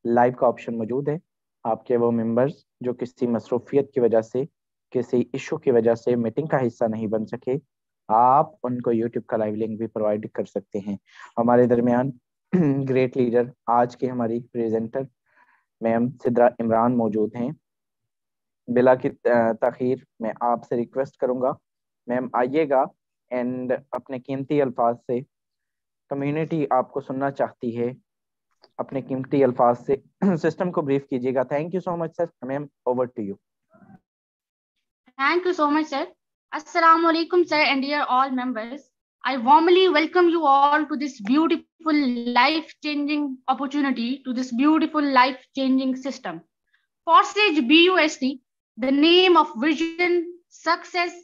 Live का option मौजूद है। आपके वो मेंबर्स जो किसी मसरूफियत की वजह से, किसी इशू की वजह से मीटिंग का हिस्सा नहीं बन सके, आप उनको यूट्यूब का लाइव लिंक भी प्रोवाइड कर सकते हैं। हमारे दरमियान ग्रेट लीडर, आज की हमारी प्रेजेंटर मैम सिद्रा इमरान मौजूद हैं। बिला की ताखीर मैं आपसे रिक्वेस्ट करूंगा, मैम आइएगा एंड अपने कीमती अल्फाज से, कम्युनिटी आपको सुनना चाहती है, अपने कीमती अल्फाज से सिस्टम को ब्रीफ कीजिएगा। Thank you so much sir. Ma'am over to you. Thank you so much, sir. Assalamu alaikum, sir, and dear all members. I warmly welcome you all to this beautiful life-changing opportunity, to this beautiful life-changing system. Forsage BUST, the name of vision, success,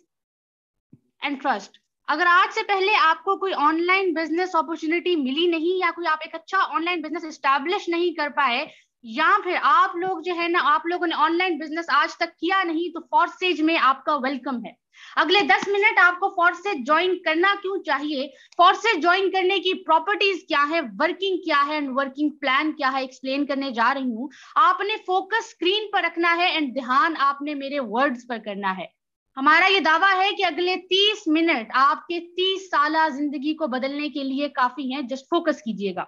and trust. अगर आज से पहले आपको कोई online business opportunity मिली नहीं, या कोई आप एक अच्छा ऑनलाइन बिजनेस एस्टैब्लिश नहीं कर पाए, या फिर आप लोग जो है ना, आप लोगों ने ऑनलाइन बिजनेस आज तक किया नहीं, तो फॉरसेज में आपका वेलकम है। अगले 10 मिनट आपको फॉरसेज ज्वाइन करना क्यों चाहिए, फॉरसेज ज्वाइन करने की प्रॉपर्टीज क्या है, वर्किंग क्या है एंड वर्किंग प्लान क्या है, एक्सप्लेन करने जा रही हूँ। आपने फोकस स्क्रीन पर रखना है एंड ध्यान आपने मेरे वर्ड्स पर करना है। हमारा ये दावा है कि अगले 30 मिनट आपके 30 साल जिंदगी को बदलने के लिए काफी हैं। जस्ट फोकस कीजिएगा।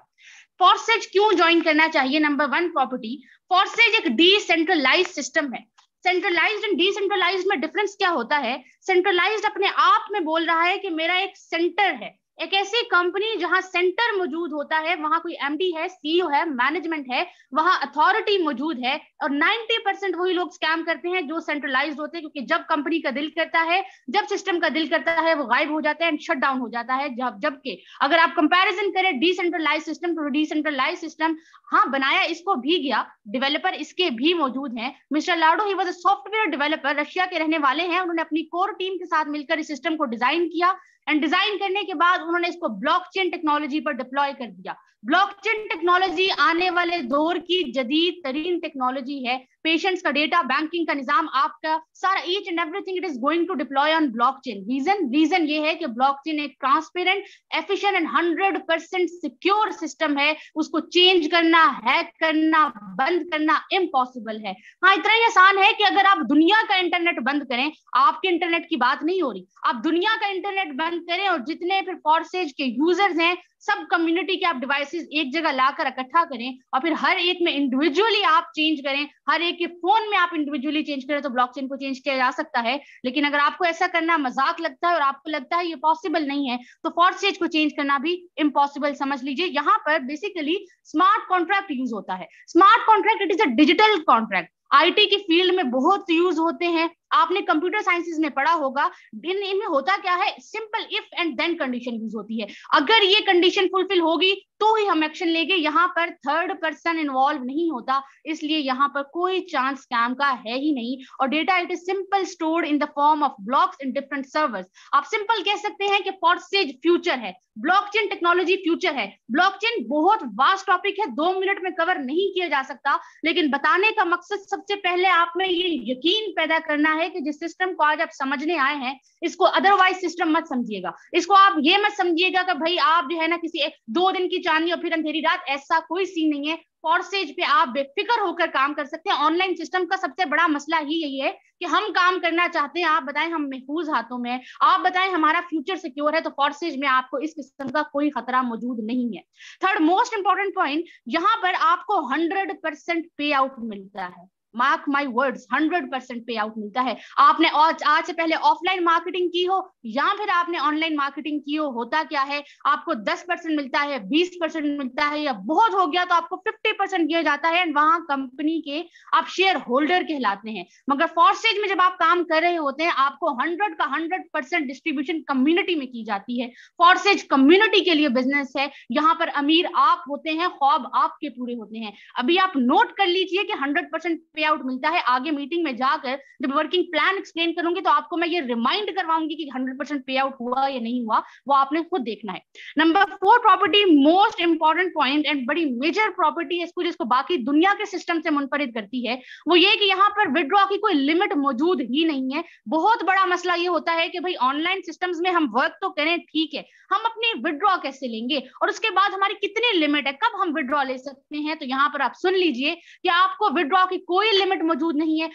फॉरसेज क्यों ज्वाइन करना चाहिए? नंबर 1 प्रॉपर्टी, फॉरसेज एक डिसेंट्रलाइज्ड सिस्टम है। सेंट्रलाइज्ड एंड डिसेंट्रलाइज्ड में डिफरेंस क्या होता है? सेंट्रलाइज्ड अपने आप में बोल रहा है कि मेरा एक सेंटर है, एक ऐसी कंपनी जहां सेंटर मौजूद होता है, वहां कोई एमडी है, सीईओ है, मैनेजमेंट है, वहां अथॉरिटी मौजूद है। और 90% वही लोग स्कैम करते हैं जो सेंट्रलाइज्ड होते हैं, क्योंकि जब कंपनी का दिल करता है, जब सिस्टम का दिल करता है, वो गायब हो जाता है एंड शट डाउन हो जाता है। जबकि अगर आप कंपैरिजन करें decentralize system to decentralize system, हाँ बनाया इसको भी गया, डेवलपर इसके भी मौजूद हैं। Mister Lado, he was a software developer, Russia के रहने वाले हैं। उन्होंने अपनी कोर टीम के साथ मिलकर इस सिस्टम को डिजाइन किया एंड डिजाइन करने के बाद उन्होंने इसको ब्लॉकचेन टेक्नोलॉजी पर डिप्लॉय कर दिया। ब्लॉकचेन टेक्नोलॉजी आने वाले दौर की जदीद तरीन टेक्नोलॉजी है। पेशेंट्स का डेटा, बैंकिंग का निजाम, आपका सारा each and everything it is going to deploy on blockchain. Reason ये है कि ब्लॉकचेन एक transparent, efficient and 100% secure system है। उसको चेंज करना, हैक करना, बंद करना इम्पॉसिबल है। हाँ, इतना ही आसान है कि अगर आप दुनिया का इंटरनेट बंद करें, आपके इंटरनेट की बात नहीं हो रही, आप दुनिया का इंटरनेट बंद करें और जितने फिर फॉरसेज के यूजर्स हैं, सब कम्युनिटी के आप डिवाइसेस एक जगह लाकर इकट्ठा करें और फिर हर एक में इंडिविजुअली आप चेंज करें, हर एक के फोन में आप इंडिविजुअली चेंज करें, तो ब्लॉकचेन को चेंज किया जा सकता है। लेकिन अगर आपको ऐसा करना मजाक लगता है और आपको लगता है ये पॉसिबल नहीं है, तो फॉरसेज को चेंज करना भी इम्पॉसिबल समझ लीजिए। यहाँ पर बेसिकली स्मार्ट कॉन्ट्रैक्ट यूज होता है। Smart contract it is a digital contract. IT की फील्ड में बहुत यूज होते हैं, आपने कंप्यूटर साइंसेज में पढ़ा होगा। इनमें होता क्या है, simple if and then condition use होती है। अगर ये कंडीशन फुलफिल होगी तो ही हम एक्शन लेंगे। यहाँ पर थर्ड पर्सन इन्वॉल्व नहीं होता, इसलिए यहाँ पर कोई चांस स्कैम का है ही नहीं। और data it is simple stored in the form of blocks in different servers. आप सिंपल कह सकते हैं कि फॉरसेज फ्यूचर है, ब्लॉकचेन टेक्नोलॉजी फ्यूचर है। ब्लॉकचेन बहुत वास्ट टॉपिक है, 2 मिनट में कवर नहीं किया जा सकता, लेकिन बताने का मकसद सबसे पहले आप में ये यकीन पैदा करना है कि जिस सिस्टम को आज आप समझने आए हैं, इसको अदरवाइज सिस्टम मत समझिएगा। इसको आप ये मत समझिएगा कि भाई आप जो है ना किसी 2 दिन की चांदनी और फिर अंधेरी रात, ऐसा कोई सीन नहीं है। फॉरसेज पे आप बेफिक्र होकर काम कर सकते हैं। ऑनलाइन सिस्टम का सबसे बड़ा मसला ही यही है कि हम काम करना चाहते हैं, आप बताएं हम महफूज हाथों में, आप बताएं हमारा फ्यूचर सिक्योर है, तो फॉरसेज में आपको इस किस्म का कोई खतरा मौजूद नहीं है। थर्ड मोस्ट इंपॉर्टेंट पॉइंट, यहाँ पर आपको 100% पे आउट मिलता है। मार्क माई वर्ड्स, 100% पे आउट मिलता है। आपने आज से पहले ऑफलाइन मार्केटिंग की हो या फिर आपने ऑनलाइन मार्केटिंग की हो, होता क्या है, आपको 10% मिलता है, 20% मिलता है, या बहुत हो गया तो आपको 50% दिया जाता है। एंड वहां कंपनी के आप शेयर होल्डर कहलाते हैं। मगर फॉरसेज में जब आप काम कर रहे होते हैं, आपको 100 का 100% डिस्ट्रीब्यूशन कम्युनिटी में की जाती है। फॉरसेज कम्युनिटी के लिए बिजनेस है। यहाँ पर अमीर आप होते हैं, ख्वाब आपके पूरे होते हैं। अभी आप नोट कर लीजिए कि 100% पे आउट मिलता है, आगे मीटिंग में जाकर जब वर्किंग प्लान एक्सप्लेन करूंगी तो आपको मैं ये रिमाइंड करवाऊंगी कि 100% पे आउट हुआ या नहीं हुआ, वो आपने खुद देखना है। Number 4 property, most important point and बड़ी मेजर प्रॉपर्टी इसको, जिसको बाकी दुनिया के सिस्टम से मुनफरिद करती है, वो ये कि यहाँ पर विड्रॉ की कोई लिमिट मौजूद ही नहीं है। बहुत बड़ा मसला ये होता है कि भाई ऑनलाइन सिस्टम्स में हम वर्क तो करें, ठीक है, हम अपनी विड्रॉ कैसे लेंगे और उसके बाद हमारी कितनी लिमिट है, कब हम विड्रॉ ले सकते हैं। तो यहाँ पर आप सुन लीजिए कि आपको विड्रॉ की कोई लिमिट मौजूद नहीं है।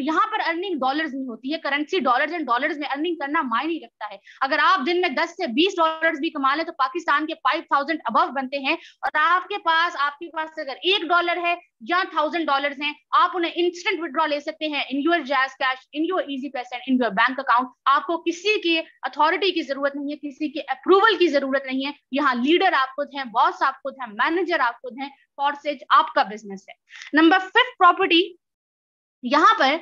यहाँ पर अर्निंग डॉलर्स नहीं होती है, करेंसी डॉलर्स, एंड डॉलर्स में अर्निंग करना मायने रखता है। अगर आप दिन में 10 से 20 डॉलर्स भी कमा लें तो पाकिस्तान के 5000 अबव बनते हैं, और आपके पास अगर $1 है या $1000 हैं, आप उन्हें इंस्टेंट विड्रॉ ले सकते हैं in your jazz cash, in your easy पैसे, इन योर बैंक अकाउंट। आपको किसी की अथॉरिटी की जरूरत नहीं है, किसी के अप्रूवल की जरूरत नहीं है। यहाँ लीडर आप खुद हैं, बॉस आप खुद हैं, मैनेजर आप खुद हैं, फॉरसेज आपका बिजनेस है। नंबर 5 प्रॉपर्टी, यहाँ पर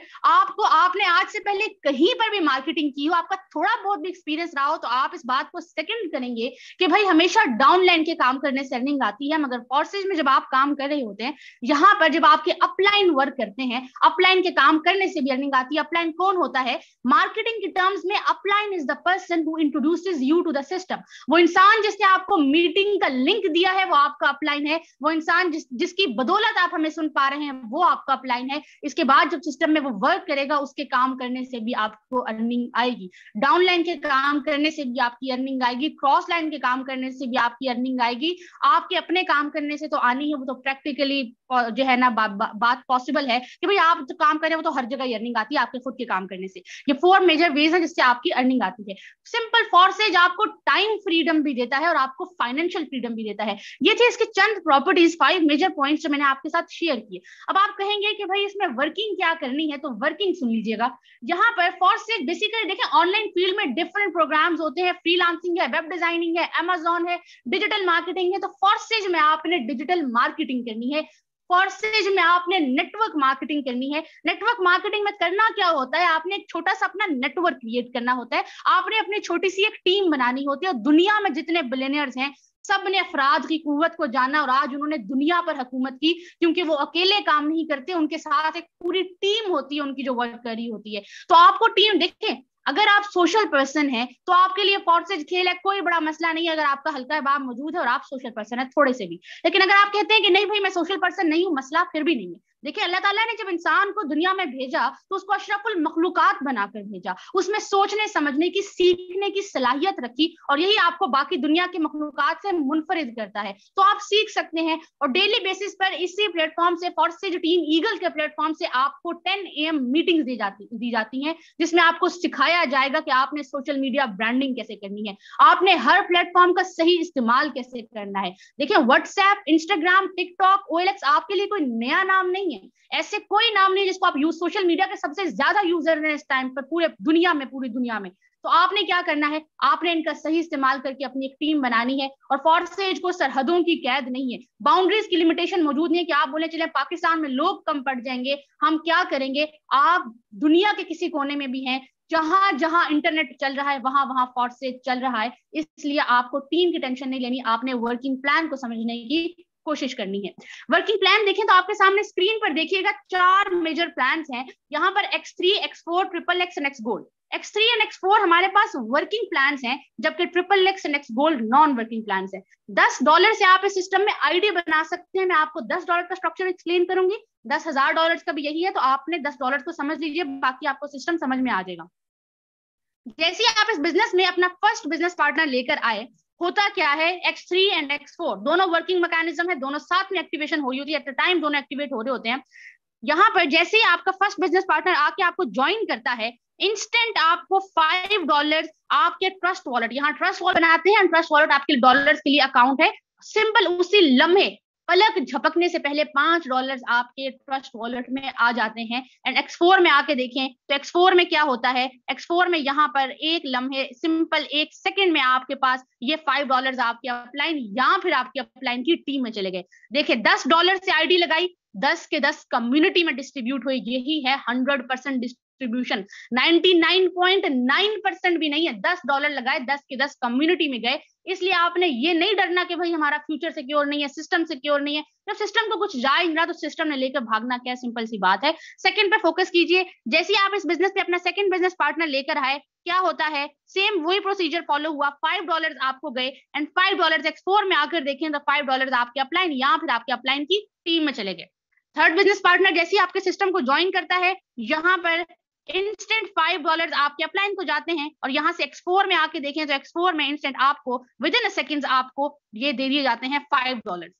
आपने आज से पहले कहीं पर भी मार्केटिंग की हो, आपका थोड़ा बहुत भी एक्सपीरियंस रहा हो, तो आप इस बात को सेकंड करेंगे कि भाई हमेशा डाउनलाइन के काम करने से अर्निंग आती है, मगर फॉरसेज में जब आप काम कर रहे होते हैं, यहाँ पर जब आपके अपलाइन वर्क करते हैं, अपलाइन के काम करने से भी अर्निंग आती है। अपलाइन कौन होता है? मार्केटिंग के टर्म्स में upline is the person who introduces you to the system. वो इंसान जिसने आपको मीटिंग का लिंक दिया है वो आपका अपलाइन है। वो इंसान जिसकी बदौलत आप हमें सुन पा रहे हैं वो आपका अपलाइन है। इसके बाद जब सिस्टम में वो वर्क करेगा, उसके काम करने से भी आपको अर्निंग आएगी। डाउनलाइन के काम करने से भी आपकी अर्निंग आएगी, क्रॉस लाइन के काम करने से भी आपकी अर्निंग आएगी। आपके अपने काम करने से तो आनी है, वो तो प्रैक्टिकली जो है ना बात पॉसिबल है कि भाई आप जो काम कर रहे हो वो तो हर जगह अर्निंग आती है आपके खुद के काम करने से। ये 4 मेजर वेज है जिससे आपकी अर्निंग आती है। सिंपल फॉरसेज आपको टाइम फ्रीडम भी देता है और आपको फाइनेंशियल फ्रीडम भी देता है। ये थी इसकी चंद प्रॉपर्टीज, 5 मेजर पॉइंट्स जो मैंने आपके साथ शेयर किए। अब आप कहेंगे कि भाई इसमें वर्किंग क्या करनी है, तो वर्किंग सुन लीजिएगा। यहाँ पर फॉरसेज बेसिकली देखें, ऑनलाइन फील्ड में डिफरेंट प्रोग्राम्स होते हैं, फ्रीलांसिंग है, वेब डिजाइनिंग है, अमेजॉन है, डिजिटल मार्केटिंग है। तो फॉरसेज में आपने डिजिटल मार्केटिंग करनी है, फॉरसेज में आपने नेटवर्क मार्केटिंग करनी है। नेटवर्क मार्केटिंग में करना क्या होता है? आपने एक छोटा सा अपना नेटवर्क क्रिएट करना होता है, आपने अपनी छोटी सी एक टीम बनानी होती है। दुनिया में जितने बिलियनियर्स हैं सब ने अफराद की कुव्वत को जाना और आज उन्होंने दुनिया पर हुकूमत की, क्योंकि वो अकेले काम नहीं करते, उनके साथ एक पूरी टीम होती है उनकी जो वर्क कर रही होती है। तो आपको टीम देखें, अगर आप सोशल पर्सन हैं तो आपके लिए फॉरसेज खेल है, कोई बड़ा मसला नहीं है अगर आपका हल्का बाब मौजूद है और आप सोशल पर्सन है थोड़े से भी। लेकिन अगर आप कहते हैं कि नहीं भाई मैं सोशल पर्सन नहीं हूं, मसला फिर भी नहीं है। देखिए, अल्लाह ताला ने जब इंसान को दुनिया में भेजा तो उसको अशरफुल मखलूकात बनाकर भेजा, उसमें सोचने समझने की, सीखने की सलाहियत रखी, और यही आपको बाकी दुनिया के मखलूकात से मुनफरिद करता है। तो आप सीख सकते हैं और डेली बेसिस पर इसी प्लेटफॉर्म से, फॉरसेज टीम ईगल के प्लेटफॉर्म से आपको 10 AM मीटिंग्स दी जाती हैं, जिसमें आपको सिखाया जाएगा कि आपने सोशल मीडिया ब्रांडिंग कैसे करनी है, आपने हर प्लेटफॉर्म का सही इस्तेमाल कैसे करना है। देखिए, व्हाट्सएप, इंस्टाग्राम, टिकटॉक, OLX आपके लिए कोई नया नाम नहीं है। ऐसे कोई नाम नहीं जिसको आप सोशल मीडिया के सबसे ज्यादा यूजर हैं इस टाइम पर पूरी दुनिया में। तो आपने क्या करना है? आपने इनका सही इस्तेमाल करके अपनी एक टीम बनानी है। और फॉरसेज को सरहदों की कैद नहीं है, बाउंड्रीज की लिमिटेशन मौजूद नहीं है कि आप बोले चले पाकिस्तान में लोग कम पड़ जाएंगे, हम क्या करेंगे। आप दुनिया के किसी कोने में भी हैं, जहां जहां इंटरनेट चल रहा है वहां वहां फॉरसेज चल रहा है। इसलिए आपको टीम की टेंशन नहीं लेनी, आपने वर्किंग प्लान को समझने की कोशिश करनी है। वर्किंग प्लान देखें तो आपके सामने स्क्रीन पर देखिएगा 4 मेजर प्लान्स हैं। यहाँ पर X3, X4, XXX and X gold. X3 and X4 हमारे पास वर्किंग प्लान्स हैं, जबकि XXX and X gold non working plans हैं। $10 से आप इस सिस्टम में आईडी बना सकते हैं। मैं आपको $10 का स्ट्रक्चर एक्सप्लेन करूंगी, $10,000 का भी यही है, तो आपने $10 को समझ लीजिए, बाकी आपको सिस्टम समझ में आ जाएगा। जैसे आप इस बिजनेस में अपना फर्स्ट बिजनेस पार्टनर लेकर आए, होता क्या है, X3 एंड X4 दोनों वर्किंग मैकेनिज्म है, दोनों साथ में एक्टिवेशन हो रही होती है, एट द टाइम दोनों एक्टिवेट हो रहे होते हैं। यहाँ पर जैसे ही आपका फर्स्ट बिजनेस पार्टनर आके आपको ज्वाइन करता है, इंस्टेंट आपको $5 आपके ट्रस्ट वॉलेट, यहाँ ट्रस्ट वॉलेट बनाते हैं, ट्रस्ट वॉलेट आपके डॉलर्स के लिए अकाउंट है, सिंपल उसी लम्हे पलक झपकने से पहले $5 आपके ट्रस्ट वॉलेट में आ जाते हैं। एंड X4 में आके देखें तो X4 में क्या होता है, X4 में यहाँ पर एक लम्हे, सिंपल 1 सेकंड में आपके पास ये $5 आपके अपलाइन या फिर आपके अपलाइन की टीम में चले गए। देखिए, $10 से आईडी लगाई, 10 के 10 कम्युनिटी में डिस्ट्रीब्यूट हुई, यही है 100% डिस्ट्रीब्यूशन 99.9% भी नहीं है। $10 लगाए, 10 के 10 कम्युनिटी में गए, इसलिए आपने ये नहीं डरना कि भाई हमारा फ्यूचर सिक्योर नहीं है, सिस्टम सिक्योर नहीं है। जब सिस्टम को कुछ जा ही नहीं रहा तो सिस्टम ने लेकर भागना क्या, सिंपल सी बात है। सेकंड पे फोकस कीजिए। जैसे आप इस बिजनेस पे अपना सेकंड बिजनेस पार्टनर लेकर आए, क्या होता है, सेम वही प्रोसीजर फॉलो हुआ। $5 आपको गए एंड $5 X4 में आकर देखें तो $5 आपके अपलाइन या फिर आपके अपलाइन की टीम में चले गए। थर्ड बिजनेस पार्टनर जैसे आपके सिस्टम को ज्वाइन करता है, यहाँ पर इंस्टेंट $5 आपके अपलाइन को जाते हैं और यहाँ से X4 में आके देखें तो X4 में इंस्टेंट आपको विद इन सेकेंड्स आपको ये दे दिए जाते हैं $5।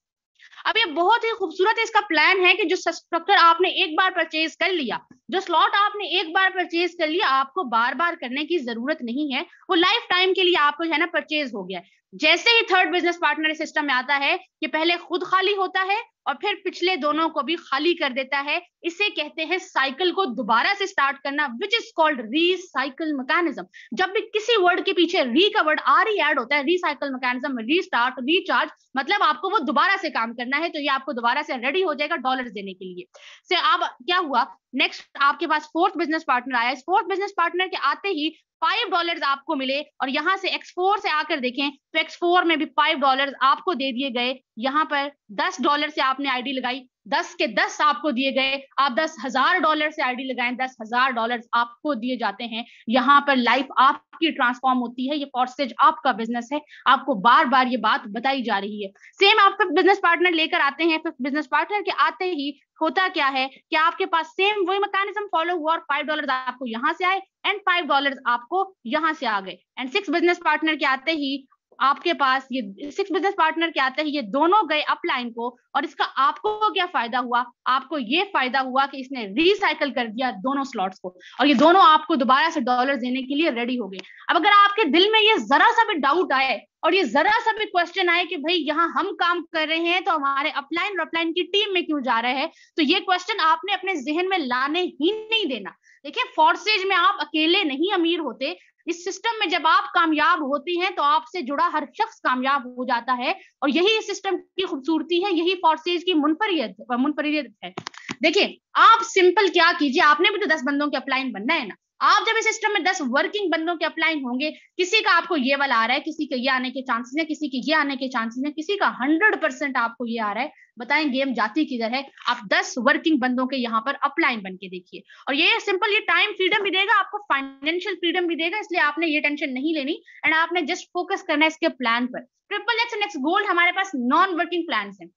अब ये बहुत ही खूबसूरत इसका प्लान है कि जो स्ट्रक्चर आपने एक बार परचेज कर लिया, जो स्लॉट आपने एक बार परचेज कर लिया, आपको बार बार करने की जरूरत नहीं है, वो लाइफ टाइम के लिए आपको जो है ना परचेज हो गया है। जैसे ही थर्ड बिजनेस पार्टनर सिस्टम में आता है, ये पहले खुद खाली होता है और फिर पिछले दोनों को भी खाली कर देता है। इसे कहते हैं साइकिल को दोबारा से स्टार्ट करना, which is called recycle mechanism. जब भी किसी वर्ड के पीछे री का वर्ड आर ही ऐड होता है, रीसाइकिल मैकेनिज्म, रीस्टार्ट, रिचार्ज, मतलब आपको वो दोबारा से काम करना है, तो ये आपको दोबारा से रेडी हो जाएगा डॉलर्स देने के लिए। से अब क्या हुआ, नेक्स्ट आपके पास फोर्थ बिजनेस पार्टनर आया। इस फोर्थ बिजनेस पार्टनर के आते ही $5 आपको मिले और यहां से X4 से आकर देखें तो X4 में भी $5 आपको दे दिए गए। यहां पर $10 से आपने आईडी लगाई, 10 के 10 आपको दिए गए। आप $10,000 से आईडी लगाएं, $10,000 आपको दिए जाते हैं। यहाँ पर लाइफ आपकी ट्रांसफॉर्म होती है। ये फॉरसेज आपका बिजनेस है, आपको बार बार ये बात बताई जा रही है। सेम आप फिफ्थ बिजनेस पार्टनर लेकर आते हैं। फिफ्थ बिजनेस पार्टनर के आते ही होता क्या है कि आपके पास सेम वही मैकेनिज्म फॉलो हुआ और $5 आपको यहां से आए एंड $5 आपको यहां से आ गए। एंड सिक्स बिजनेस पार्टनर के आते ही आपके पास ये सिक्स बिजनेस पार्टनर के आते ही ये दोनों गए अपलाइन को, और इसका आपको क्या फायदा हुआ, आपको ये फायदा हुआ कि इसने रिसाइकल कर दिया दोनों स्लॉट्स को और ये दोनों आपको दोबारा से डॉलर देने के लिए रेडी हो गए। अब अगर आपके दिल में ये जरा सा भी डाउट आए और ये जरा सा भी क्वेश्चन आए कि भाई यहाँ हम काम कर रहे हैं तो हमारे अपलाइन और अपलाइन की टीम में क्यों जा रहे हैं, तो ये क्वेश्चन आपने अपने जहन में लाने ही नहीं देना। देखिए, फोर्सेज में आप अकेले नहीं अमीर होते। इस सिस्टम में जब आप कामयाब होती हैं तो आपसे जुड़ा हर शख्स कामयाब हो जाता है, और यही इस सिस्टम की खूबसूरती है, यही फोर्सेज की मुनफरियत है। देखिए, आप सिंपल क्या कीजिए, आपने भी तो 10 बंदों के अपलाइन बनना है ना। आप जब इस सिस्टम में 10 वर्किंग बंदों के अपलाइन होंगे, किसी का आपको ये वाला आ रहा है, किसी के ये आने के चांसेस हैं, किसी के ये आने के चांसेस हैं, किसी का 100% आपको ये आ रहा है, बताएं गेम जाती किधर है। आप 10 वर्किंग बंदों के यहाँ पर अपलाइन बन के देखिए, और ये सिंपल, ये टाइम फ्रीडम भी देगा आपको, फाइनेंशियल फ्रीडम भी देगा, इसलिए आपने ये टेंशन नहीं लेनी एंड आपने जस्ट फोकस करना है इसके प्लान पर। XXX एंड X गोल्ड हमारे पास नॉन वर्किंग प्लान है।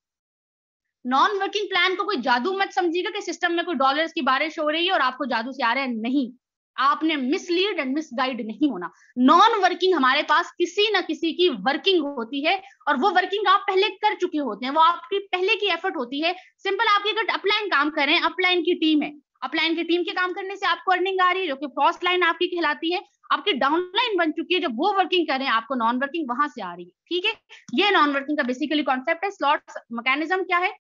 नॉन वर्किंग प्लान को कोई जादू मत समझिएगा कि सिस्टम में कोई डॉलर्स की बारिश हो रही है और आपको जादू से आ रहे हैं, नहीं, आपने मिसलीड एंड मिसगाइड नहीं होना। नॉन वर्किंग हमारे पास किसी ना किसी की वर्किंग होती है, और वो वर्किंग आप पहले कर चुके होते हैं, वो आपकी पहले की एफर्ट होती है। सिंपल, आपकी अगर अपलाइन काम करें, अपलाइन की टीम है, अपलाइन की टीम के काम करने से आपको अर्निंग आ रही है जो कि फर्स्ट लाइन आपकी कहलाती है, आपकी डाउनलाइन बन चुकी है, जब वो वर्किंग करें आपको नॉन वर्किंग वहां से आ रही है। ठीक है, ये नॉन वर्किंग का बेसिकली कॉन्सेप्ट है। स्लॉट मैकेनिज्म क्या है,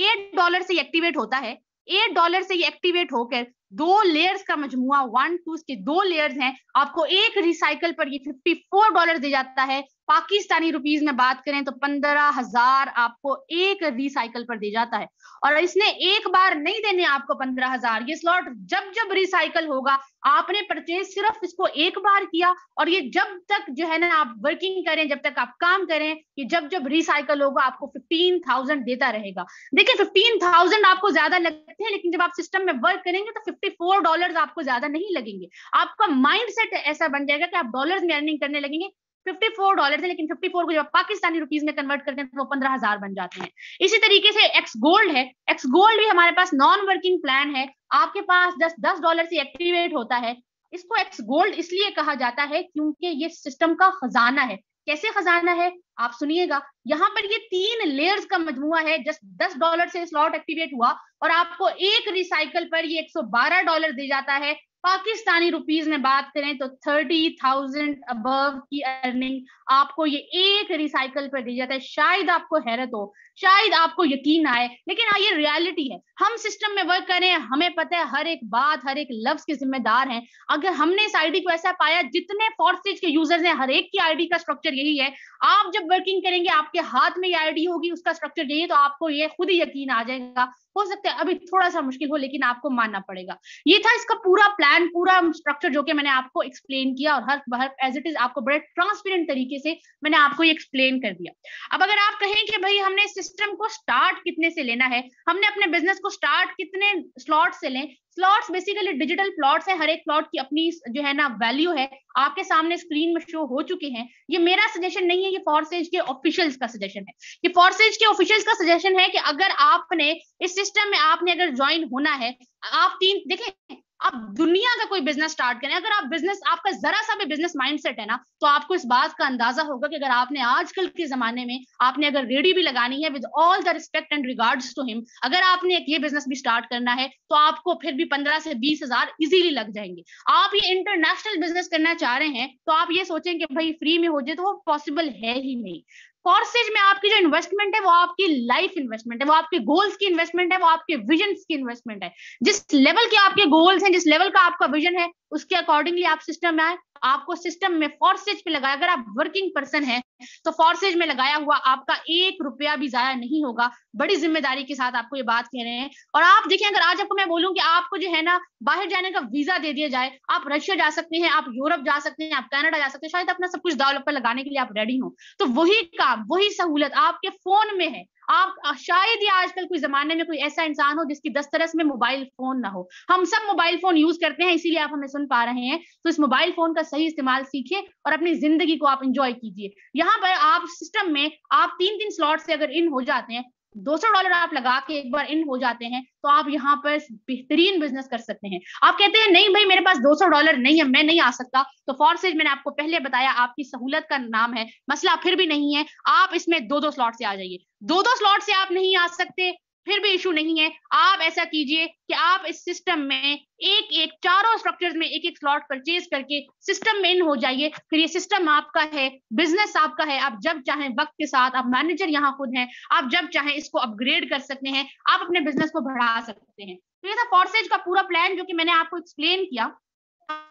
$8 से एक्टिवेट होता है। $8 से ये एक्टिवेट होकर 2 लेयर्स का मजमुआ, 1 2 के 2 लेयर्स हैं, आपको एक रिसाइकल पर ये $54 दे जाता है। पाकिस्तानी रुपीज में बात करें तो 15,000 आपको एक रिसाइकल पर दे जाता है। और इसने एक बार नहीं देने आपको 15,000, ये स्लॉट जब जब रिसाइकल होगा, आपने परचेज सिर्फ इसको एक बार किया, और ये जब तक जो है ना आप वर्किंग करें, जब तक आप काम करें, ये जब जब रिसाइकल होगा आपको 15,000 देता रहेगा। देखिए, 15,000 आपको ज्यादा लगते हैं, लेकिन जब आप सिस्टम में वर्क करेंगे तो $54 आपको ज्यादा नहीं लगेंगे। आपका माइंड सेट ऐसा बन जाएगा कि आप डॉलर्स में अर्निंग करने लगेंगे। $54 है, लेकिन 54 को जब पाकिस्तानी रुपीज में कन्वर्ट करते हैं तो वो 15,000 बन जाते हैं। इसी तरीके से एक्स गोल्ड है, एक्स गोल्ड भी हमारे पास नॉन वर्किंग प्लान है। आपके पास $10 से एक्टिवेट होता है। इसको एक्स गोल्ड इसलिए कहा जाता है क्योंकि ये सिस्टम का खजाना है। कैसे खजाना है आप सुनिएगा, यहाँ पर ये 3 लेयर्स का मजमुआ है। जस्ट $10 से स्लॉट एक्टिवेट हुआ और आपको एक रिसाइकल पर ये $112 दे जाता है। पाकिस्तानी रुपीज में बात करें तो 30,000 अबव की अर्निंग आपको ये एक रिसाइकल पर दी जाता है। शायद आपको हैरत हो शायद आपको यकीन आए, लेकिन हाँ, ये रियलिटी है। हम सिस्टम में वर्क करें, हमें पता है हर एक बात, हर एक लफ्ज के जिम्मेदार हैं। अगर हमने इस आईडी को ऐसा पाया, जितने फॉरस्टेज के यूजर्स हैं, हर एक की आईडी का स्ट्रक्चर यही है। आप जब वर्किंग करेंगे, आपके हाथ में ये आईडी होगी, उसका स्ट्रक्चर यही है, तो आपको ये खुद ही यकीन आ जाएगा। हो सकता है अभी थोड़ा सा मुश्किल हो, लेकिन आपको मानना पड़ेगा। ये था इसका पूरा प्लान, पूरा स्ट्रक्चर, जो कि मैंने आपको एक्सप्लेन किया, और हर एज इट इज आपको बड़े ट्रांसपेरेंट तरीके से मैंने आपको ये एक्सप्लेन कर दिया। अब अगर आप कहें कि भाई हमने सिस्टम को स्टार्ट कितने से लेना है, हमने अपने बिजनेस को स्टार्ट कितने स्लॉट से लें। स्लॉट्स बेसिकली डिजिटल प्लॉट्स है, हर एक प्लॉट की अपनी जो है ना वैल्यू है, आपके सामने स्क्रीन में शो हो चुके हैं। ये मेरा सजेशन नहीं है, ये फॉरसेज के ऑफिशियल्स का सजेशन है। ये फॉरसेज के ऑफिशियल्स का सजेशन है कि अगर आपने इस सिस्टम में आपने अगर ज्वाइन होना है, आप तीन देखें, आप दुनिया का कोई बिजनेस स्टार्ट करें, अगर आप बिजनेस, आपका जरा सा भी बिजनेस माइंडसेट है ना, तो आपको इस बात का अंदाजा होगा कि अगर आपने आजकल के जमाने में आपने अगर रेडी भी लगानी है, with all the respect and regards to him, अगर आपने एक ये बिजनेस भी स्टार्ट करना है, तो आपको फिर भी 15 से 20 हजार इजीली लग जाएंगे। आप ये इंटरनेशनल बिजनेस करना चाह रहे हैं, तो आप ये सोचें कि भाई फ्री में हो जाए, तो वो पॉसिबल है ही नहीं। फॉरसेज में आपकी जो इन्वेस्टमेंट है, वो आपकी लाइफ इन्वेस्टमेंट है, वो आपके गोल्स की इन्वेस्टमेंट है, वो आपके विजन की इन्वेस्टमेंट है। जिस लेवल के आपके गोल्स हैं, जिस लेवल का आपका विजन है, उसके अकॉर्डिंगली आप सिस्टम में आए। आपको सिस्टम में फॉरसेज पे लगाया, अगर आप वर्किंग पर्सन है तो फॉरसेज में लगाया हुआ आपका 1 रुपया भी जाया नहीं होगा। बड़ी जिम्मेदारी के साथ आपको ये बात कह रहे हैं। और आप देखिए, अगर आज आपको मैं बोलूं कि आपको जो है ना बाहर जाने का वीजा दे दिया जाए, आप रशिया जा सकते हैं, आप यूरोप जा सकते हैं, आप कनाडा जा सकते हैं, शायद अपना सब कुछ दाव पर लगाने के लिए आप रेडी हो, तो वही काम, वही सहूलत आपके फोन में है। आप शायद ही आजकल कोई जमाने में कोई ऐसा इंसान हो जिसकी दस्तरस में मोबाइल फोन ना हो। हम सब मोबाइल फोन यूज करते हैं, इसीलिए आप हमें सुन पा रहे हैं। तो इस मोबाइल फोन का सही इस्तेमाल सीखिए और अपनी जिंदगी को आप एंजॉय कीजिए। यहाँ पर आप सिस्टम में आप 3-3 स्लॉट से अगर इन हो जाते हैं, $200 आप लगा के एक बार इन हो जाते हैं, तो आप यहाँ पर बेहतरीन बिजनेस कर सकते हैं। आप कहते हैं नहीं भाई मेरे पास $200 नहीं है, मैं नहीं आ सकता, तो फॉरसेज मैंने आपको पहले बताया आपकी सहूलत का नाम है, मसला फिर भी नहीं है। आप इसमें 2-2 स्लॉट से आ जाइए। 2-2 स्लॉट से आप नहीं आ सकते, फिर भी इशू नहीं है। आप ऐसा कीजिए कि आप इस सिस्टम में एक एक चारों स्ट्रक्चर्स में एक एक स्लॉट परचेज करके सिस्टम में इन हो जाइए। फिर ये सिस्टम आपका है, बिजनेस आपका है। आप जब चाहें वक्त के साथ, आप मैनेजर यहाँ खुद हैं, आप जब चाहें इसको अपग्रेड कर सकते हैं, आप अपने बिजनेस को बढ़ा सकते हैं। तो ये था फॉरसेज का पूरा प्लान, जो कि मैंने आपको एक्सप्लेन किया।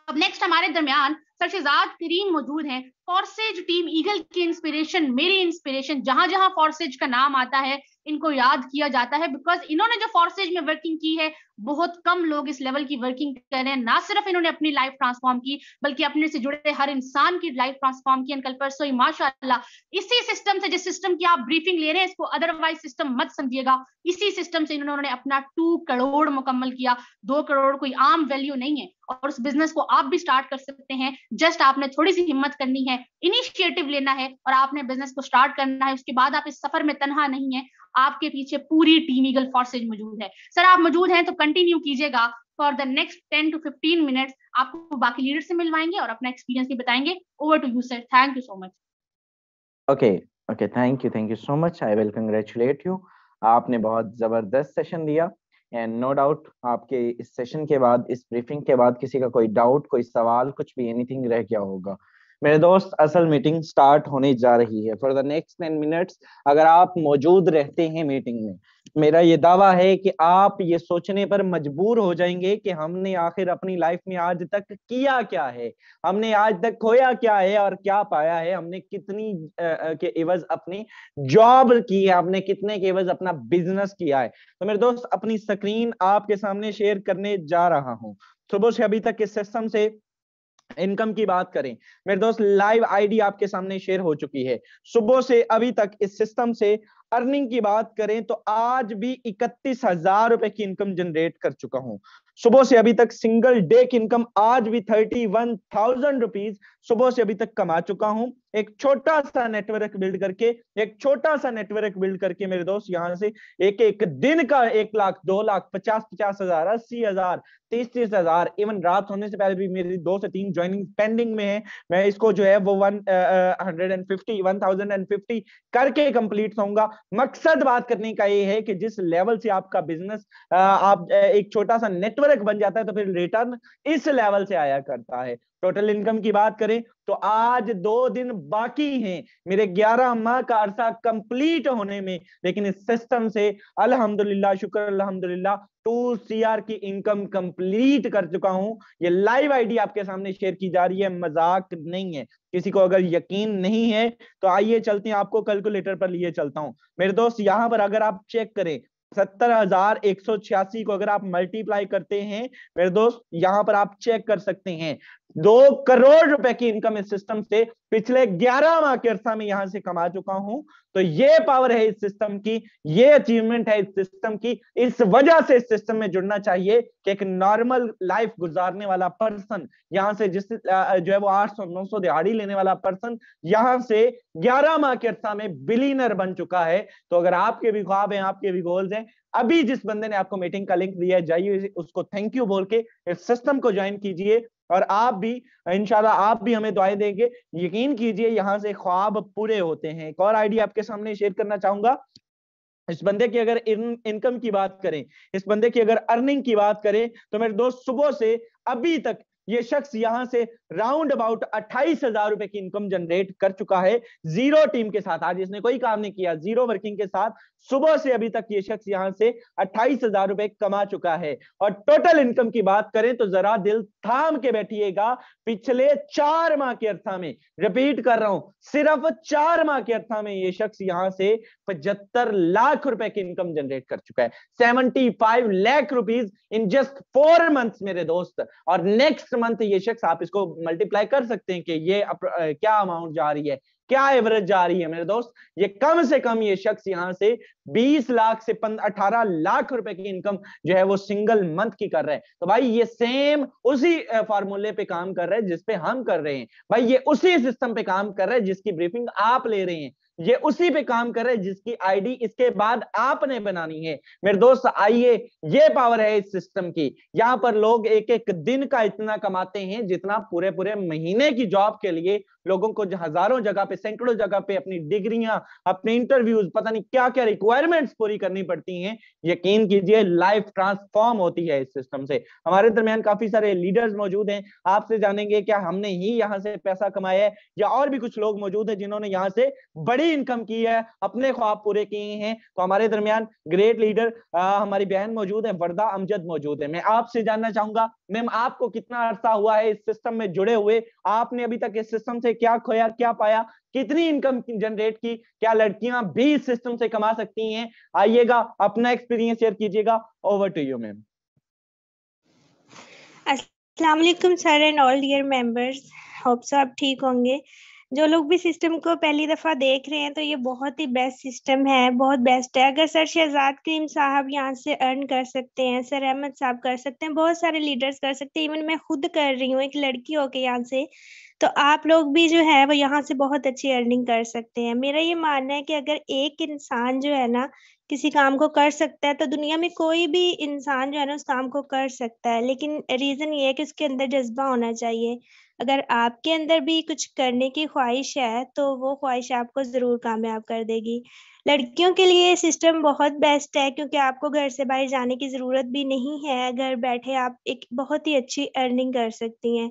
अब नेक्स्ट हमारे दरमियान सरशेजाद करीम मौजूद हैं, फॉरसेज टीम ईगल की इंस्पिरेशन, मेरी इंस्पिरेशन। जहां जहां फॉरसेज का नाम आता है, इनको याद किया जाता है, बिकॉज इन्होंने जो फॉरसेज में वर्किंग की है, बहुत कम लोग इस लेवल की वर्किंग कर रहे हैं। ना सिर्फ इन्होंने अपनी लाइफ ट्रांसफॉर्म की, बल्कि अपने से जुड़े हर इंसान की लाइफ ट्रांसफॉर्म की। कल परसों ही माशाल्लाह, इसी सिस्टम से, जिस सिस्टम की आप ब्रीफिंग ले रहे हैं, इसको अदरवाइज सिस्टम मत समझिएगा, इसी सिस्टम से इन्होंने अपना 2 करोड़ मुकम्मल किया। 2 करोड़ कोई आम वैल्यू नहीं है, और उस बिजनेस को आप भी स्टार्ट कर सकते हैं। जस्ट आपने थोड़ी सी हिम्मत करनी है, इनिशिएटिव लेना है, और आपने बिजनेस को स्टार्ट करना है। उसके बाद आप इस सफर में तनहा नहीं है, आपके पीछे पूरी टीम ईगल फॉरसेज मौजूद है। सर आप मौजूद हैं तो कंटिन्यू कीजिएगा for the next 10 to 15 minutes. आपको बाकी लीडर से मिलवाएंगे और अपना एक्सपीरियंस भी बताएंगे। Over to you sir, thank you so much. Okay, thank you so much. I will congratulate you. आपने बहुत जबरदस्त सेशन दिया, एंड नो डाउट आपके इस सेशन के बाद, इस ब्रीफिंग के बाद किसी का कोई डाउट, कोई सवाल, कुछ भी एनीथिंग रह गया होगा। मेरे दोस्त, असल मीटिंग स्टार्ट होने जा रही है फॉर द नेक्स्ट 10 मिनट्स। अगर आप मौजूद रहते हैं मीटिंग में, मेरा ये दावा है कि आप ये सोचने पर मजबूर हो जाएंगे कि हमने आखिर अपनी लाइफ में आज तक किया क्या है, हमने आज तक खोया क्या है और क्या पाया है, हमने कितनी के एवज अपनी जॉब की है, हमने कितने के एवज अपना बिजनेस किया है। तो मेरे दोस्त, अपनी स्क्रीन आपके सामने शेयर करने जा रहा हूं। सुबह से अभी तक इस सिस्टम से इनकम की बात करें मेरे दोस्त, लाइव आईडी आपके सामने शेयर हो चुकी है। सुबह से अभी तक इस सिस्टम से अर्निंग की बात करें तो आज भी 31,000 रुपए की इनकम जनरेट कर चुका हूं। सुबह से अभी तक सिंगल डे की इनकम आज भी 31,000 रुपीज सुबह से अभी तक कमा चुका हूं। एक छोटा सा नेटवर्क बिल्ड करके मेरे दोस्त, यहां से एक एक दिन का 1 लाख, 2 लाख, 50 हजार, 80,000, 30 हजार, इवन रात होने से पहले भी मेरी 2 से 3 ज्वाइनिंग पेंडिंग में है। मैं इसको जो है वो 1050 करके कंप्लीट होऊंगा। मकसद बात करने का ये है कि जिस लेवल से आपका बिजनेस, आप एक छोटा सा नेटवर्क बन जाता है, तो फिर रिटर्न इस लेवल से आया करता है। टोटल इनकम की बात करें तो आज 2 दिन बाकी हैं मेरे 11 माह का अरसा कंप्लीट होने में, लेकिन इस सिस्टम से अल्हम्दुलिल्लाह, शुक्र अल्हम्दुलिल्लाह 2 CR की इनकम कंप्लीट कर चुका हूं। ये लाइव आईडी आपके सामने शेयर की जा रही है, मजाक नहीं है। किसी को अगर यकीन नहीं है तो आइए चलते हैं, आपको कैलकुलेटर पर लिए चलता हूं मेरे दोस्त। यहां पर अगर आप चेक करें 70,186 को अगर आप मल्टीप्लाई करते हैं मेरे दोस्त, यहां पर आप चेक कर सकते हैं 2 करोड़ रुपए की इनकम इस सिस्टम से पिछले 11 माह के अरसा में यहां से कमा चुका हूं। तो ये पावर है इस सिस्टम की, ये अचीवमेंट है इस सिस्टम की। इस वजह से इस सिस्टम में जुड़ना चाहिए कि एक नॉर्मल लाइफ गुजारने वाला पर्सन यहां से जिस जो है वो 800-900 दिहाड़ी लेने वाला पर्सन यहां से 11 माह के अरसा में बिलीनर बन चुका है। तो अगर आपके भी ख्वाब हैं, आपके भी गोल्स हैं, अभी जिस बंदे ने आपको मीटिंग का लिंक दिया है जाइए उसको थैंक यू बोल के इस सिस्टम को ज्वाइन कीजिए, और आप भी इंशाल्लाह आप भी हमें दुआएं देंगे। यकीन कीजिए यहां से ख्वाब पूरे होते हैं। एक और आइडिया आपके सामने शेयर करना चाहूंगा। इस बंदे की अगर इनकम की बात करें, इस बंदे की अगर अर्निंग की बात करें तो मेरे दोस्त सुबह से अभी तक ये शख्स यहां से राउंड अबाउट 28,000 रुपए की इनकम जनरेट कर चुका है, जीरो टीम के साथ। आज इसने कोई काम नहीं किया, जीरो वर्किंग के साथ सुबह से अभी तक ये शख्स यहां से 28,000 रुपए कमा चुका है। और टोटल इनकम की बात करें तो जरा दिल थाम के बैठिएगा, पिछले 4 माह के अरसा में, रिपीट कर रहा हूं, सिर्फ 4 माह के अरसा में ये शख्स यहां से 75 लाख रुपए की इनकम जनरेट कर चुका है। 75 lakh rupees in just 4 months मेरे दोस्त। और नेक्स्ट मंथ ये शख्स, आप इसको मल्टीप्लाई कर सकते हैं कि ये क्या अमाउंट जा रही है, क्या एवरेज जा रही है मेरे दोस्त। ये कम से कम ये शख्स यहां से 20 लाख से 18 लाख रुपए की इनकम जो है वो सिंगल मंथ की कर रहे हैं। तो भाई ये सेम उसी फार्मूले पे काम कर रहे हैं जिस पे हम कर रहे हैं। भाई ये उसी सिस्टम पे काम कर रहे हैं जिसकी ब्रीफिंग आप ले रहे हैं, ये उसी पे काम कर रहे हैं जिसकी आईडी इसके बाद आपने बनानी है मेरे दोस्त। आइए, ये पावर है इस सिस्टम की। यहां पर लोग एक एक दिन का इतना कमाते हैं जितना पूरे पूरे महीने की जॉब के लिए लोगों को हजारों जगह पे, सैकड़ों जगह पे अपनी डिग्रियां, अपने इंटरव्यूज, पता नहीं क्या क्या रिक्वायरमेंट्स पूरी करनी पड़ती हैं। यकीन कीजिए लाइफ ट्रांसफॉर्म होती है इस सिस्टम से। हमारे दरमियान काफी सारे लीडर्स मौजूद हैं, आपसे जानेंगे क्या हमने ही यहाँ से पैसा कमाया है या और भी कुछ लोग मौजूद हैं जिन्होंने यहाँ से बड़ी इनकम की है, अपने ख्वाब पूरे किए हैं। तो हमारे दरमियान ग्रेट लीडर हमारी बहन मौजूद है, वर्दा अमजद मौजूद है। मैं आपसे जानना चाहूंगा मैम, आपको कितना अरसा हुआ है इस सिस्टम में जुड़े हुए? आपने अभी तक इस सिस्टम से क्या खोया, क्या पाया, कितनी इनकम जनरेट की? क्या लड़कियां भी इस सिस्टम से कमा सकती हैं? आइएगा, अपना एक्सपीरियंस शेयर कीजिएगा। Over to you ma'am. अस्सलाम वालेकुम sir and all dear members, hope so आप ठीक होंगे। जो लोग भी सिस्टम को पहली दफ़ा देख रहे हैं तो ये बहुत ही बेस्ट सिस्टम है, बहुत बेस्ट है। अगर सर शहजाद करीम साहब यहाँ से अर्न कर सकते हैं, सर अहमद साहब कर सकते हैं, बहुत सारे लीडर्स कर सकते हैं, इवन मैं खुद कर रही हूँ एक लड़की होके यहाँ से, तो आप लोग भी जो है वो यहाँ से बहुत अच्छी अर्निंग कर सकते हैं। मेरा ये मानना है कि अगर एक इंसान जो है ना किसी काम को कर सकता है तो दुनिया में कोई भी इंसान जो है ना उस काम को कर सकता है, लेकिन रीज़न ये है कि उसके अंदर जज्बा होना चाहिए। अगर आपके अंदर भी कुछ करने की ख्वाहिश है तो वो ख्वाहिश आपको ज़रूर कामयाब कर देगी। लड़कियों के लिए ये सिस्टम बहुत बेस्ट है क्योंकि आपको घर से बाहर जाने की ज़रूरत भी नहीं है, घर बैठे आप एक बहुत ही अच्छी अर्निंग कर सकती हैं।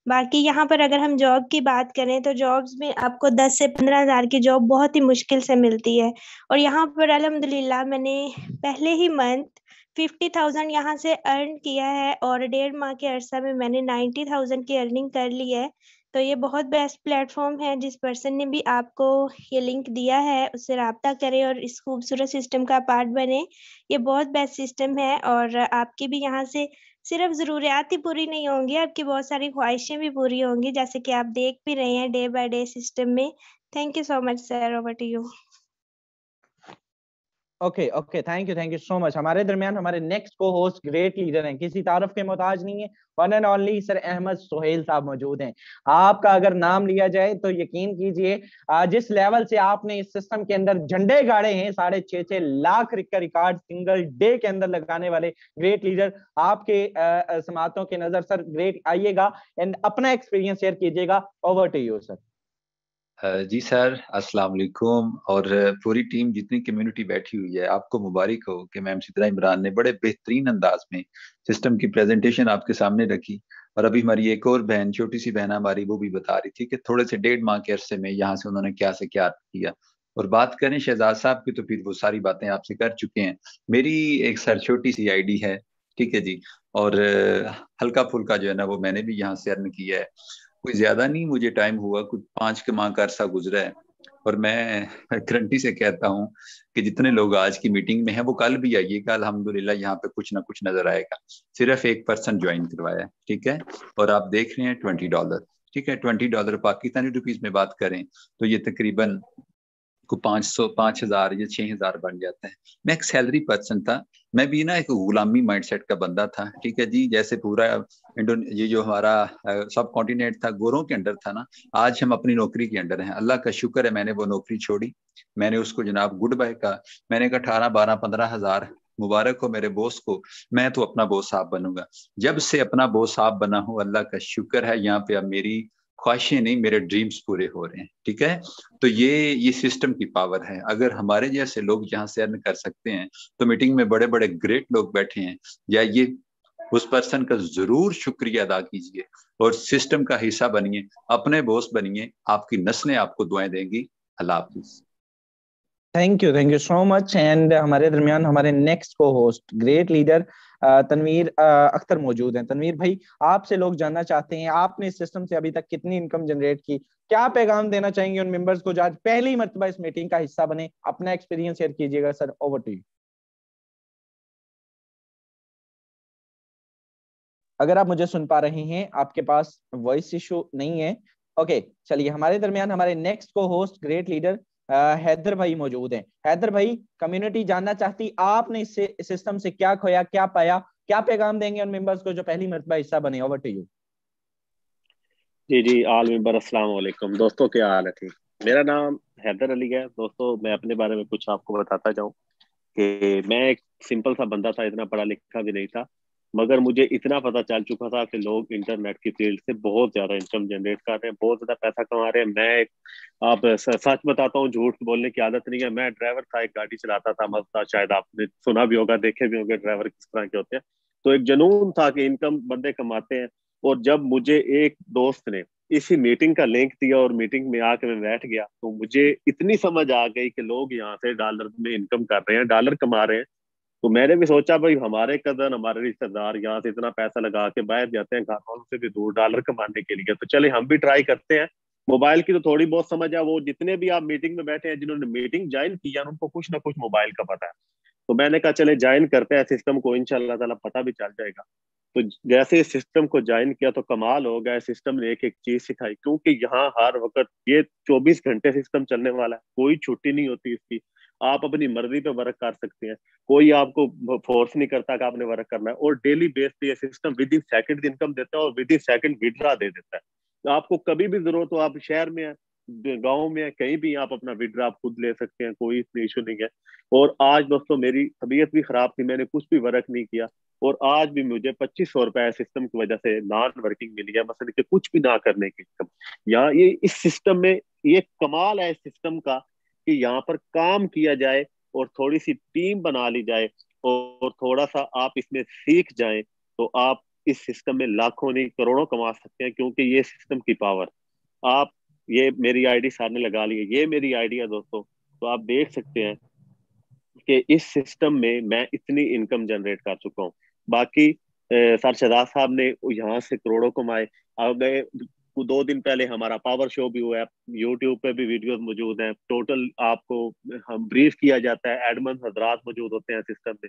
बाकी यहाँ पर अगर हम जॉब की बात करें तो जॉब्स में आपको 10 से 15 हज़ार की जॉब बहुत ही मुश्किल से मिलती है, और यहाँ पर अल्हम्दुलिल्लाह मैंने पहले ही मंथ 50,000 यहाँ से अर्न किया है और 1.5 माह के अरसा में मैंने 90,000 की अर्निंग कर ली है। तो ये बहुत बेस्ट प्लेटफॉर्म है। जिस पर्सन ने भी आपको ये लिंक दिया है उससे राब्ता करें और इस खूबसूरत सिस्टम का पार्ट बने। ये बहुत बेस्ट सिस्टम है और आपकी भी यहाँ से सिर्फ ज़रूरियात ही पूरी नहीं होंगी, आपकी बहुत सारी ख्वाहिशें भी पूरी होंगी, जैसे कि आप देख भी रहे हैं डे बाय डे सिस्टम में। Thank you so much sir, over to you. Okay okay, thank you so much. हमारे दरमियान हमारे next co host great leader हैं, किसी तारफ के मोहताज नहीं है, one and only sir Ahmad Suhail साहब मौजूद हैं। आपका अगर नाम लिया जाए तो यकीन कीजिए जिस लेवल से आपने इस सिस्टम के अंदर झंडे गाड़े हैं, 6.5 लाख का रिकॉर्ड सिंगल डे के अंदर लगाने वाले ग्रेट लीडर आपके समातों के नजर सर ग्रेट। आइएगा एंड अपना एक्सपीरियंस शेयर कीजिएगा। Over to you sir. जी सर, अस्सलाम वालेकुम। और पूरी टीम जितनी कम्युनिटी बैठी हुई है, आपको मुबारक हो कि मैम सिद्रा इमरान ने बड़े बेहतरीन अंदाज में सिस्टम की प्रेजेंटेशन आपके सामने रखी और अभी हमारी एक और बहन, छोटी सी बहन हमारी, वो भी बता रही थी कि थोड़े से 1.5 माह के अरसे में यहाँ से उन्होंने क्या से क्या किया। और बात करें शहजाद साहब की, तो फिर वो सारी बातें आपसे कर चुके हैं। मेरी एक सर छोटी सी आईडी है, ठीक है जी। और हल्का फुल्का जो है ना, वो मैंने भी यहाँ से अर्न किया है। कोई ज्यादा नहीं, मुझे टाइम हुआ, कुछ 5 माह का अरसा गुजरा है। और मैं गारंटी से कहता हूँ कि जितने लोग आज की मीटिंग में हैं वो कल भी आइएगा, अल्हम्दुलिल्लाह यहाँ पे कुछ ना कुछ नजर आएगा। सिर्फ एक पर्सन ज्वाइन करवाया है, ठीक है। और आप देख रहे हैं $20, ठीक है। $20 पाकिस्तानी रुपीज में बात करें तो ये तकरीबन को 500, 5,000 या 6,000 बन जाता है। मैं एक सैलरी पर्सन था, मैं भी ना एक गुलामी माइंडसेट का बंदा था, ठीक है जी। जैसे पूरा ये जो हमारा सब कॉन्टिनेंट था गोरों के अंडर था ना, आज हम अपनी नौकरी के अंडर हैं। अल्लाह का शुक्र है, मैंने वो नौकरी छोड़ी, मैंने उसको जनाब गुड बाय कहा। मैंने कहा 18, 12, 15,000 मुबारक हो मेरे बॉस को, मैं तो अपना बॉस आप बनूंगा। जब से अपना बॉस आप बना हूं, अल्लाह का शुक्र है, यहाँ पे अब मेरी ख्वाहिशें नहीं, मेरे ड्रीम्स पूरे हो रहे हैं, ठीक है। तो ये सिस्टम की पावर है। अगर हमारे जैसे लोग यहाँ से अर्न कर सकते हैं, तो मीटिंग में बड़े बड़े ग्रेट लोग बैठे हैं, या ये उस पर्सन का जरूर शुक्रिया अदा कीजिए और सिस्टम का हिस्सा बनिए, अपने बॉस बनिए, आपकी नस्लें आपको दुआएं देंगी। अल्लाह हाफिज। Thank you so much. And हमारे दरमियान हमारे next co host great leader Tanveer Akhtar मौजूद हैं। तनवीर भाई, आपसे लोग जानना चाहते हैं, आपने इस सिस्टम से अभी तक कितनी इनकम जनरेट की, क्या पैगाम देना चाहेंगे उन मेंबर्स को जो आज पहली मर्तबा इस मीटिंग का हिस्सा बने? अपना एक्सपीरियंस शेयर कीजिएगा सर, ओवर टू यू। अगर आप मुझे सुन पा रहे हैं, आपके पास वॉइस इशू नहीं है, ओके चलिए। हमारे दरमियान हमारे next co host great leader Haider भाई मौजूद हैं। हैदर भाई, कम्युनिटी जानना चाहती आपने इस सिस्टम से क्या खोया, क्या पाया, क्या पैगाम देंगे उन मेंबर्स को जो पहली मर्तबा हिस्सा बने? Over to you. जी जी, आल मेंबर अस्सलाम वालेकुम दोस्तों, क्या हाल है? ठीक। मेरा नाम हैदर अली है दोस्तों। मैं अपने बारे में कुछ आपको बताता जाऊं कि मैं एक सिंपल सा बंदा था, इतना पढ़ा लिखा भी नहीं था, मगर मुझे इतना पता चल चुका था कि लोग इंटरनेट की फील्ड से बहुत ज्यादा इनकम जनरेट कर रहे हैं, बहुत ज्यादा पैसा कमा रहे हैं। आप सच बताता हूँ, झूठ बोलने की आदत नहीं है। मैं ड्राइवर था, एक गाड़ी चलाता था, मस्त था। शायद आपने सुना भी होगा, देखे भी होंगे ड्राइवर किस तरह के होते हैं। तो एक जुनून था कि इनकम बंदे कमाते हैं। और जब मुझे एक दोस्त ने इसी मीटिंग का लिंक दिया और मीटिंग में आके मैं बैठ गया, तो मुझे इतनी समझ आ गई कि लोग यहाँ से डॉलर में इनकम कर रहे हैं, डॉलर कमा रहे हैं। तो मैंने भी सोचा भाई, हमारे कजन, हमारे रिश्तेदार यहाँ से इतना पैसा लगा के बाहर जाते हैं घर वालों से भी दूर डॉलर कमाने के लिए, तो चले हम भी ट्राई करते हैं। मोबाइल की तो थोड़ी बहुत समझ है, वो जितने भी आप मीटिंग में बैठे हैं, जिन्होंने मीटिंग ज्वाइन किया, उनको कुछ ना कुछ मोबाइल का पता है। तो मैंने कहा चले ज्वाइन करते हैं सिस्टम को, इंशाल्लाह ताला पता भी चल जाएगा। तो जैसे इस सिस्टम को ज्वाइन किया तो कमाल हो गया। सिस्टम ने एक एक चीज सिखाई, क्योंकि यहाँ हर वक्त ये 24 घंटे सिस्टम चलने वाला है, कोई छुट्टी नहीं होती इसकी। आप अपनी मर्जी पे वर्क कर सकते हैं, कोई आपको फोर्स नहीं करता कि आपने वर्क करना है। और डेली बेस पे ये system with in second income देता है और विद इन सेकंड विड्रा दे देता है। तो आपको कभी भी जरूरत हो, आप शहर में है, गाँव में है, कहीं भी आप अपना विड्रा आप खुद ले सकते हैं, कोई इसमें इशू नहीं है। और आज दोस्तों मेरी तबीयत भी खराब थी, मैंने कुछ भी वर्क नहीं किया, और आज भी मुझे 2500 रुपए सिस्टम की वजह से नॉन वर्किंग मिली है, मतलब कि कुछ भी ना करने की इनकम। यहाँ ये इस सिस्टम में ये कमाल है इस सिस्टम का, कि यहाँ पर काम किया जाए और थोड़ी सी टीम बना ली जाए और थोड़ा सा आप इसमें सीख जाएं, तो आप इस सिस्टम में लाखों नहीं करोड़ों कमा सकते हैं, क्योंकि ये सिस्टम की पावर। आप ये मेरी आईडी सामने लगा ली है, ये मेरी आईडी है दोस्तों। तो आप देख सकते हैं कि इस सिस्टम में मैं इतनी इनकम जनरेट कर चुका हूँ। बाकी सर शहजाद साहब ने यहाँ से करोड़ों कमाए। अब गए 2 दिन पहले हमारा पावर शो भी हुआ है, यूट्यूब पे भी वीडियोस मौजूद हैं। टोटल आपको हम ब्रीफ किया जाता है, एडमन हजरात मौजूद होते हैं सिस्टम में।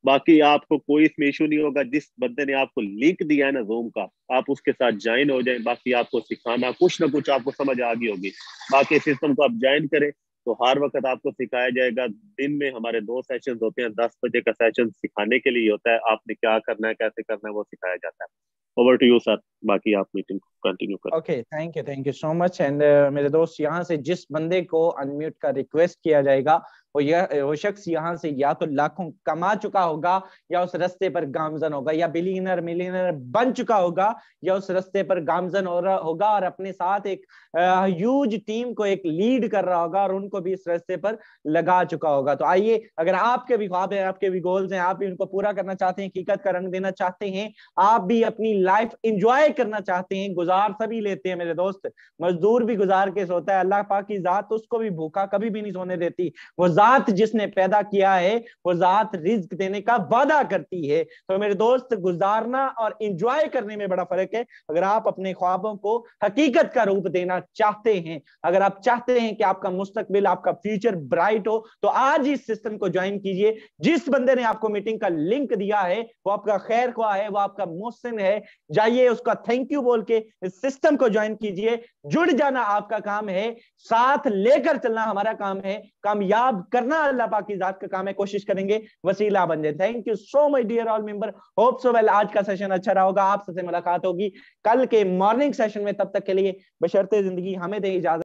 बाकी आपको कोई इसमें इशू नहीं होगा। जिस बंदे ने आपको लिंक दिया है ना जूम का, आप उसके साथ ज्वाइन हो जाए। बाकी आपको सिखाना कुछ ना कुछ आपको समझ आ गई होगी। बाकी सिस्टम को आप ज्वाइन करें तो हर वक्त आपको सिखाया जाएगा। दिन में हमारे 2 सेशन होते हैं, 10 बजे का सेशन सिखाने के लिए होता है, आपने क्या करना है, कैसे करना है, वो सिखाया जाता है। ओवर टू यू सर, बाकी आप मीटिंग। कंटिन्यू करें। Okay, thank you so much. And मेरे दोस्त, यहाँ से जिस बंदे को अनम्यूट का रिक्वेस्ट किया जाएगा वो शख्स यहाँ से या तो लाखों कमा चुका होगा, या उस रास्ते पर गामजन होगा, या बिलियनर मिलियनर बन चुका होगा, या उस रास्ते पर गामजन होगा और अपने साथ एक ह्यूज टीम को एक लीड कर रहा होगा और उनको भी इस रास्ते पर लगा चुका होगा। तो आइए, अगर आपके भी ख्वाब हैं, आपके भी गोल्स हैं, आप भी उनको पूरा करना चाहते हैं, हकीकत का रंग देना चाहते हैं, आप भी अपनी लाइफ एंजॉय करना चाहते हैं, गुजार सभी लेते हैं मेरे दोस्त, मजदूर भी गुजार के सोता है, अल्लाह पाक की जात उसको भी भूखा कभी भी नहीं सोने देती। वो जात जिसने पैदा किया है वो जात रिज्क देने का वादा करती है। तो मेरे दोस्त, गुजारना और एंजॉय करने में बड़ा फर्क है। अगर आप अपने ख्वाबों को हकीकत का रूप देना चाहते हैं, अगर आप चाहते हैं कि आपका मुस्तकबिल, आपका फ्यूचर ब्राइट हो, तो आज इस सिस्टम को ज्वाइन कीजिए। जिस बंदे ने आपको मीटिंग का लिंक दिया है वो आपका खैर ख्वाह है, वो आपका मोहसिन है, जाइए उसका थैंक यू बोल के इस सिस्टम को ज्वाइन कीजिए। जुड़ जाना आपका काम है, साथ लेकर चलना हमारा काम है, कामयाब करना अल्लाह पाक की जात का काम है। कोशिश करेंगे वसीला बन जाए। Thank you so much dear all member, hope so well. आज का सेशन अच्छा रहा होगा। आपसे मुलाकात होगी कल के मॉर्निंग सेशन में। तब तक के लिए बशर्ते जिंदगी हमें दे इजाजत।